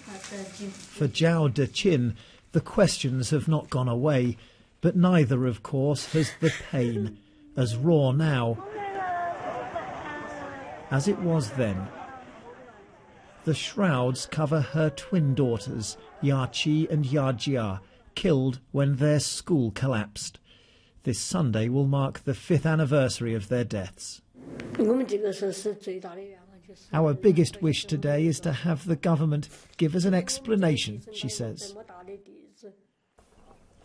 For Zhao Dechin, the questions have not gone away, but neither, of course, has the pain, as raw now as it was then. The shrouds cover her twin daughters, Ya Qi and Ya Jia, killed when their school collapsed. This Sunday will mark the 5th anniversary of their deaths. Our biggest wish today is to have the government give us an explanation, she says.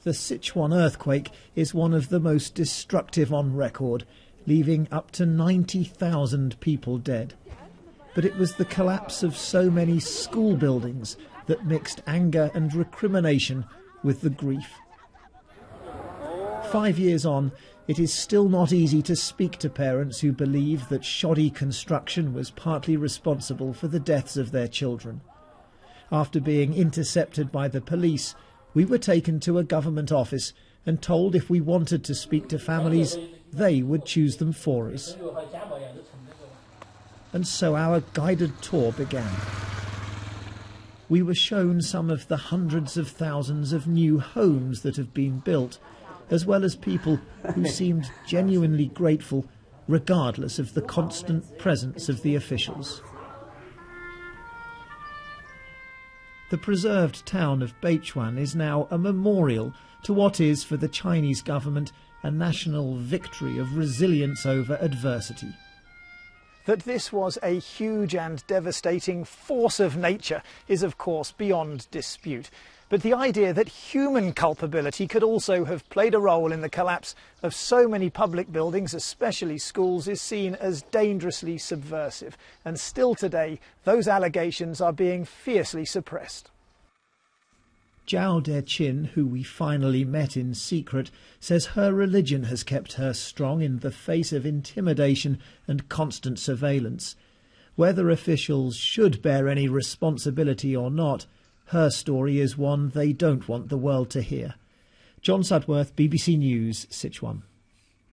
The Sichuan earthquake is one of the most destructive on record, leaving up to 90,000 people dead. But it was the collapse of so many school buildings that mixed anger and recrimination with the grief. 5 years on, it is still not easy to speak to parents who believe that shoddy construction was partly responsible for the deaths of their children. After being intercepted by the police, we were taken to a government office and told if we wanted to speak to families, they would choose them for us. And so our guided tour began. We were shown some of the hundreds of thousands of new homes that have been built, as well as people who seemed genuinely grateful, regardless of the constant presence of the officials. The preserved town of Sichuan is now a memorial to what is, for the Chinese government, a national victory of resilience over adversity. That this was a huge and devastating force of nature is, of course, beyond dispute. But the idea that human culpability could also have played a role in the collapse of so many public buildings, especially schools, is seen as dangerously subversive. And still today, those allegations are being fiercely suppressed. Zhao Dechin, who we finally met in secret, says her religion has kept her strong in the face of intimidation and constant surveillance. Whether officials should bear any responsibility or not, her story is one they don't want the world to hear. John Sudworth, BBC News, Sichuan.